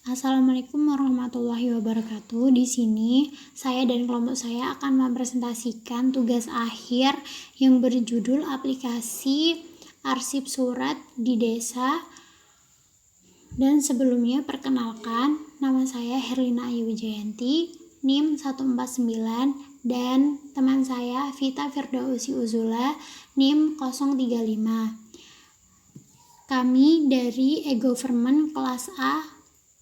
Assalamualaikum warahmatullahi wabarakatuh. Di sini saya dan kelompok saya akan mempresentasikan tugas akhir yang berjudul aplikasi arsip surat di desa. Dan sebelumnya perkenalkan, nama saya Herlina Ayu Wijayanti, NIM 149, dan teman saya Vita Firdausi Uzula, NIM 035. Kami dari e-Government kelas A,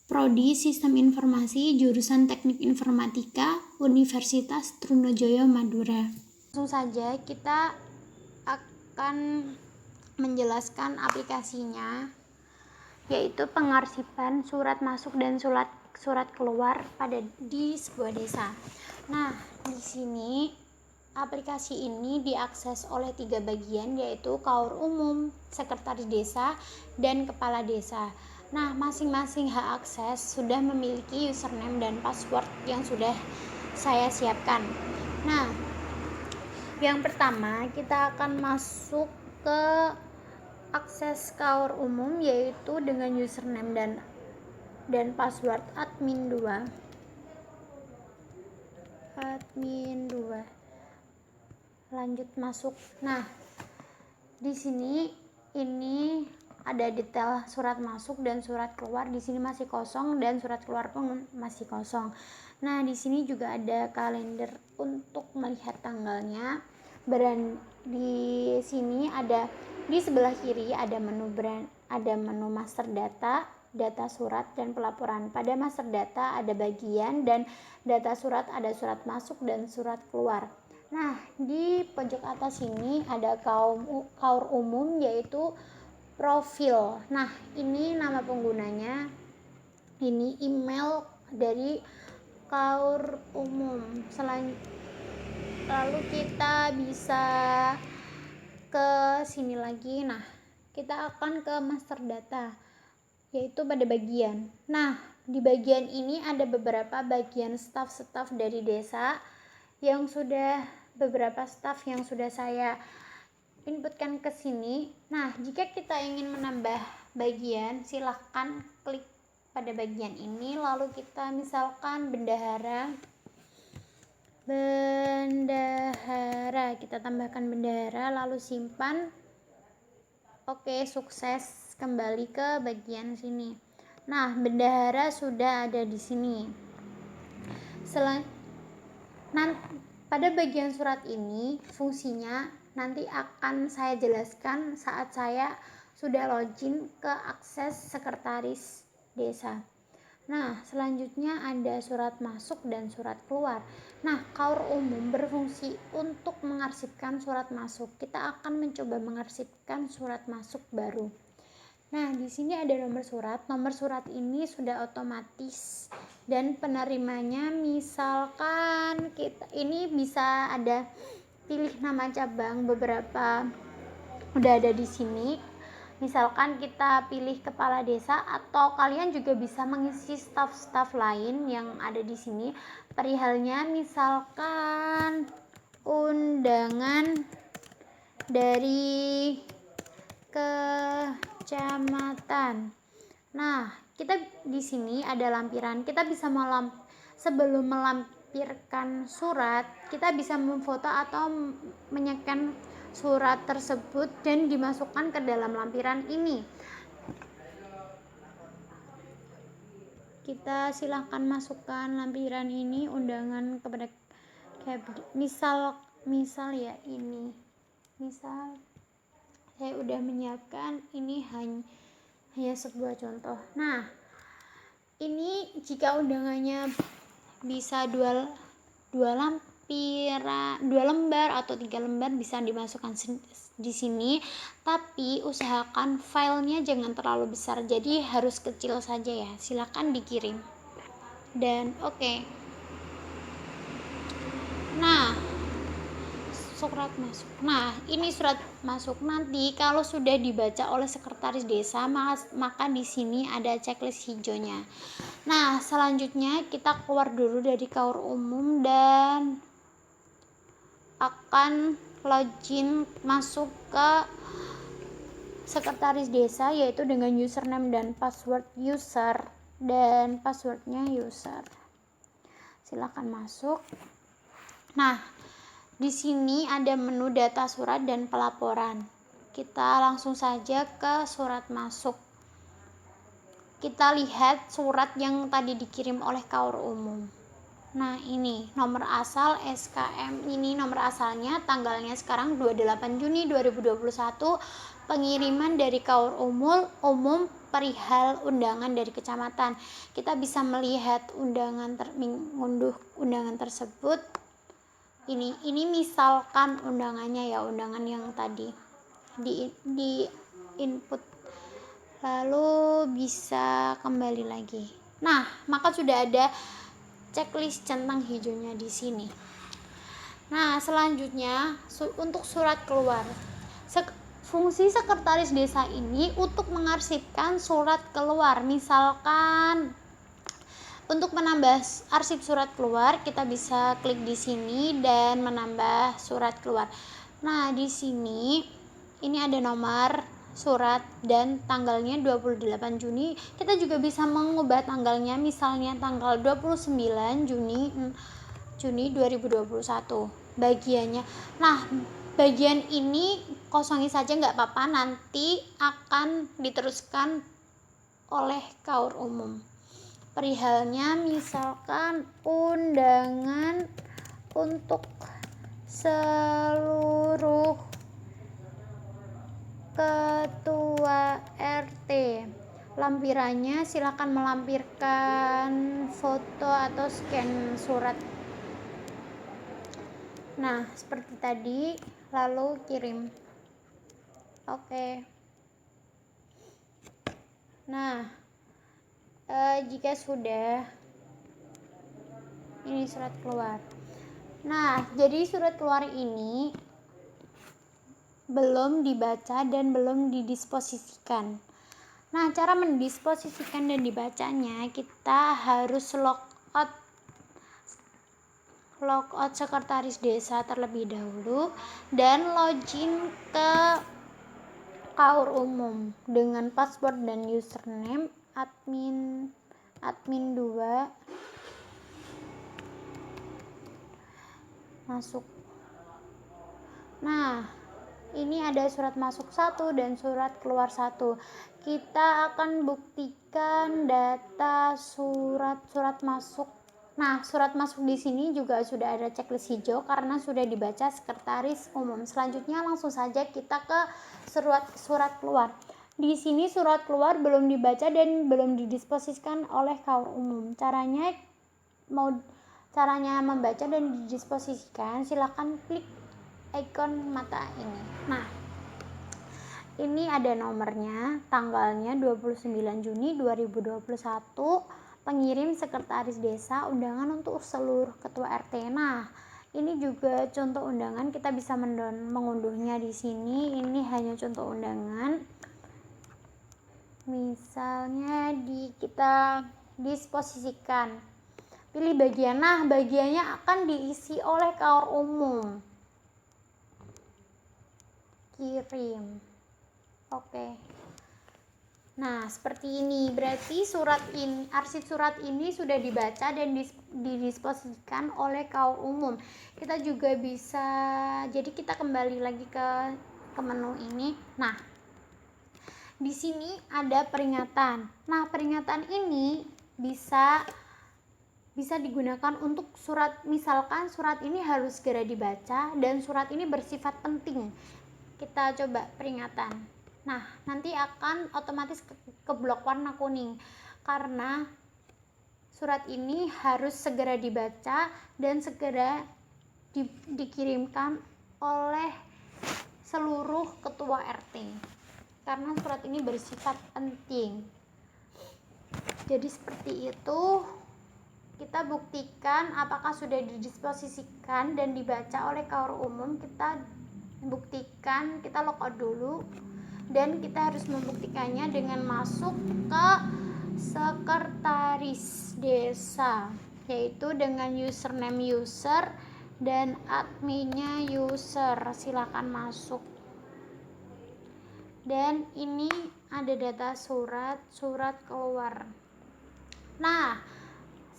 Prodi Sistem Informasi, jurusan Teknik Informatika, Universitas Trunojoyo, Madura. Langsung saja kita akan menjelaskan aplikasinya, yaitu pengarsipan surat masuk dan surat keluar di sebuah desa. Nah, di sini aplikasi ini diakses oleh 3 bagian, yaitu kaur umum, sekretaris desa, dan kepala desa. Nah, masing-masing hak akses sudah memiliki username dan password yang sudah saya siapkan. Nah, yang pertama kita akan masuk ke akses kaur umum, yaitu dengan username dan password admin 2. Lanjut masuk. Nah, di sini ini ada detail surat masuk dan surat keluar. Di sini masih kosong dan surat keluar pun masih kosong. Nah, di sini juga ada kalender untuk melihat tanggalnya. Di sini ada di sebelah kiri ada menu master data surat dan pelaporan. Pada master data ada bagian, dan data surat ada surat masuk dan surat keluar. Nah, di pojok atas ini ada kaur umum, yaitu profil. Nah, ini nama penggunanya, ini email dari kaur umum. Lalu kita bisa ke sini lagi. Nah, kita akan ke master data, yaitu pada bagian. Nah, di bagian ini ada beberapa bagian staf dari desa beberapa staf yang sudah saya inputkan ke sini. Nah, jika kita ingin menambah bagian, silahkan klik pada bagian ini, lalu kita misalkan bendahara, kita tambahkan bendahara, lalu simpan. Oke, sukses, kembali ke bagian sini. Nah, bendahara sudah ada di sini. Pada bagian surat ini, fungsinya nanti akan saya jelaskan saat saya sudah login ke akses sekretaris desa. Nah, selanjutnya ada surat masuk dan surat keluar. Nah, kaur umum berfungsi untuk mengarsipkan surat masuk. Kita akan mencoba mengarsipkan surat masuk baru. Nah, di sini ada nomor surat. Nomor surat ini sudah otomatis, dan penerimanya misalkan ini bisa ada pilih nama cabang, beberapa udah ada di sini. Misalkan kita pilih kepala desa, atau kalian juga bisa mengisi staf lain yang ada di sini. Perihalnya misalkan undangan dari kecamatan. Nah, kita di sini ada lampiran. Kita bisa sebelum melampirkan surat, kita bisa memfoto atau menyekan surat tersebut dan dimasukkan ke dalam lampiran ini. Kita silahkan masukkan lampiran ini, undangan kepada misal ya, ini misal saya udah menyiapkan, ini hanya sebuah contoh. Nah, ini jika undangannya bisa dua lembar atau 3 lembar bisa dimasukkan di sini, tapi usahakan filenya jangan terlalu besar, jadi harus kecil saja ya. Silakan dikirim. Dan oke. Nah, surat masuk. Nah, ini surat masuk. Nanti kalau sudah dibaca oleh sekretaris desa, maka di sini ada checklist hijaunya. Nah, selanjutnya kita keluar dulu dari kaur umum dan akan login masuk ke sekretaris desa, yaitu dengan username dan password user. dan passwordnya user. Silakan masuk. Nah, di sini ada menu data surat dan pelaporan. Kita langsung saja ke surat masuk. Kita lihat surat yang tadi dikirim oleh KAUR umum. Nah, ini nomor asal SKM, ini nomor asalnya, tanggalnya sekarang 28 Juni 2021, pengiriman dari KAUR umum perihal undangan dari kecamatan. Kita bisa melihat mengunduh undangan tersebut. Ini misalkan undangannya ya, undangan yang tadi di input, lalu bisa kembali lagi. Nah, maka sudah ada checklist centang hijaunya di sini. Nah, selanjutnya untuk surat keluar. Fungsi sekretaris desa ini untuk mengarsipkan surat keluar. Misalkan untuk menambah arsip surat keluar, kita bisa klik di sini dan menambah surat keluar. Nah, di sini ini ada nomor surat dan tanggalnya 28 Juni. Kita juga bisa mengubah tanggalnya, misalnya tanggal 29 Juni 2021 bagiannya. Nah, bagian ini kosongi saja nggak apa-apa, nanti akan diteruskan oleh KAUR umum. Perihalnya misalkan undangan untuk seluruh ketua RT. Lampirannya silakan melampirkan foto atau scan surat. Nah, seperti tadi, lalu kirim. Oke. Nah, jika sudah, ini surat keluar. Nah, jadi surat keluar ini belum dibaca dan belum didisposisikan. Nah, cara mendisposisikan dan dibacanya, kita harus logout sekretaris desa terlebih dahulu dan login ke KAUR umum dengan password dan username admin 2. Masuk. Nah, ini ada surat masuk 1 dan surat keluar 1. Kita akan buktikan data surat masuk. Nah, surat masuk di sini juga sudah ada checklist hijau karena sudah dibaca sekretaris umum. Selanjutnya langsung saja kita ke surat keluar. Di sini surat keluar belum dibaca dan belum didisposisikan oleh KAUR umum. Caranya membaca dan didisposisikan, silakan klik ikon mata ini. Nah, ini ada nomornya, tanggalnya 29 Juni 2021, pengirim sekretaris desa, undangan untuk seluruh ketua RT. Nah, ini juga contoh undangan, kita bisa mengunduhnya di sini. Ini hanya contoh undangan. Misalnya kita disposisikan. Pilih bagian. Nah, bagiannya akan diisi oleh KAUR umum. Kirim. Oke. Nah, seperti ini. Berarti arsip surat ini sudah dibaca dan didisposisikan oleh KAUR umum. Kita juga bisa, jadi kita kembali lagi ke menu ini. Nah, di sini ada peringatan. Nah, peringatan ini bisa digunakan untuk surat, misalkan surat ini harus segera dibaca dan surat ini bersifat penting. Kita coba peringatan. Nah, nanti akan otomatis ke blok warna kuning karena surat ini harus segera dibaca dan segera dikirimkan oleh seluruh ketua RT karena surat ini bersifat penting. Jadi seperti itu. Kita buktikan apakah sudah didisposisikan dan dibaca oleh KAUR umum. Kita buktikan, kita logout dulu dan kita harus membuktikannya dengan masuk ke sekretaris desa, yaitu dengan username user dan adminnya user. Silakan masuk. Dan ini ada data surat keluar. Nah,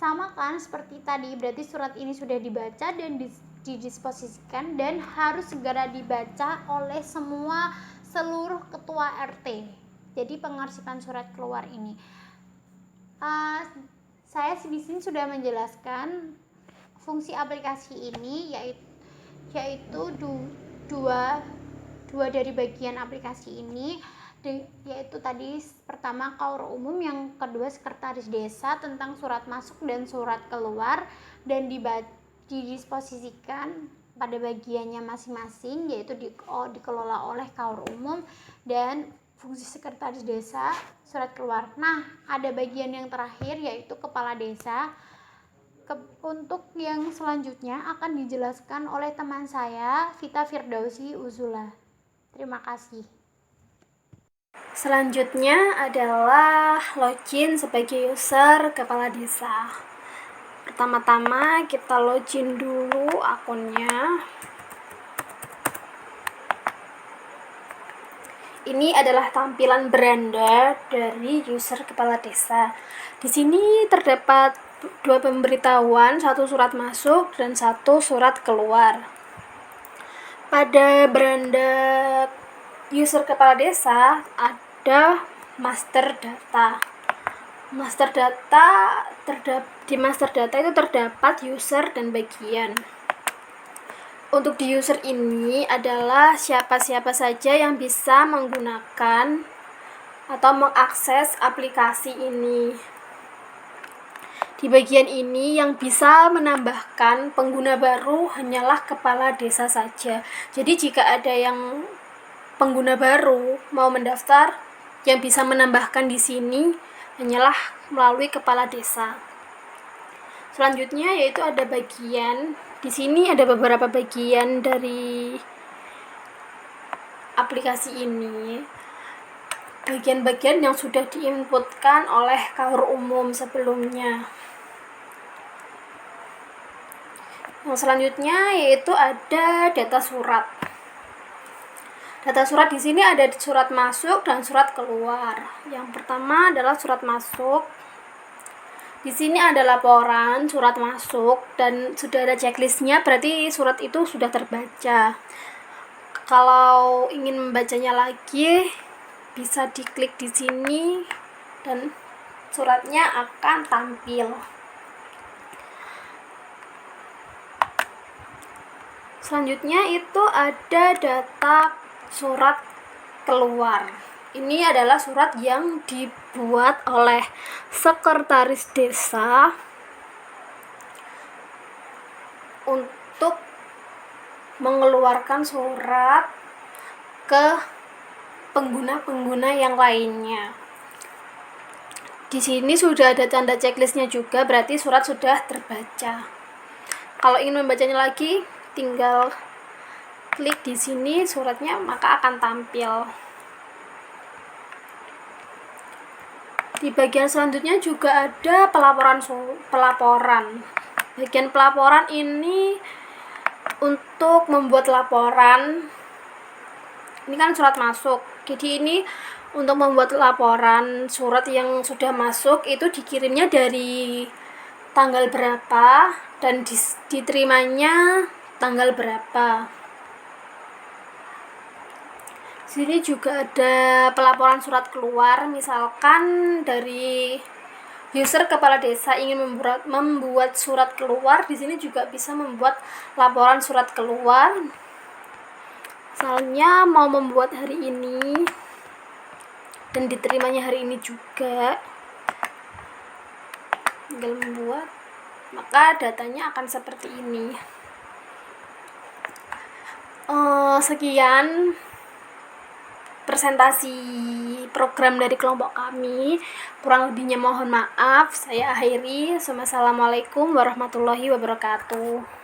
sama kan seperti tadi, berarti surat ini sudah dibaca dan didisposisikan dan harus segera dibaca oleh seluruh ketua RT. Jadi pengarsipan surat keluar ini, saya di sini sudah menjelaskan fungsi aplikasi ini, yaitu dua dari bagian aplikasi ini, yaitu tadi pertama KAUR umum, yang kedua sekretaris desa, tentang surat masuk dan surat keluar, dan didisposisikan pada bagiannya masing-masing, yaitu dikelola oleh KAUR umum dan fungsi sekretaris desa surat keluar. Nah, ada bagian yang terakhir yaitu kepala desa. Untuk yang selanjutnya akan dijelaskan oleh teman saya, Vita Firdausi Uzula. Terima kasih. Selanjutnya adalah login sebagai user kepala desa. Pertama-tama kita login dulu akunnya. Ini adalah tampilan beranda dari user kepala desa. Di sini terdapat 2 pemberitahuan, 1 surat masuk dan 1 surat keluar. Pada beranda user kepala desa ada master data. Di master data itu terdapat user dan bagian. Untuk di user ini adalah siapa-siapa saja yang bisa menggunakan atau mengakses aplikasi ini. Di bagian ini yang bisa menambahkan pengguna baru hanyalah kepala desa saja. Jadi jika ada yang pengguna baru mau mendaftar, yang bisa menambahkan di sini hanyalah melalui kepala desa. Selanjutnya yaitu ada bagian. Di sini ada beberapa bagian dari aplikasi ini. Bagian-bagian yang sudah diinputkan oleh KAUR umum sebelumnya. Yang selanjutnya yaitu ada data surat. Data surat di sini ada surat masuk dan surat keluar. Yang pertama adalah surat masuk. Di sini ada laporan surat masuk dan sudah ada checklistnya, berarti surat itu sudah terbaca. Kalau ingin membacanya lagi, bisa diklik di sini dan suratnya akan tampil. Selanjutnya itu ada data surat keluar. Ini adalah surat yang dibuat oleh sekretaris desa untuk mengeluarkan surat ke pengguna-pengguna yang lainnya. Di sini sudah ada tanda checklistnya juga, berarti surat sudah terbaca. Kalau ingin membacanya lagi, tinggal klik di sini suratnya, maka akan tampil. Di bagian selanjutnya juga ada pelaporan. Bagian pelaporan ini untuk membuat laporan. Ini kan surat masuk. Jadi ini untuk membuat laporan surat yang sudah masuk itu dikirimnya dari tanggal berapa dan diterimanya tanggal berapa. Sini juga ada pelaporan surat keluar, misalkan dari user kepala desa ingin membuat surat keluar, di sini juga bisa membuat laporan surat keluar. Misalnya mau membuat hari ini dan diterimanya hari ini juga, tinggal membuat, maka datanya akan seperti ini. Sekian presentasi program dari kelompok kami. Kurang lebihnya mohon maaf. Saya akhiri. Wassalamualaikum warahmatullahi wabarakatuh.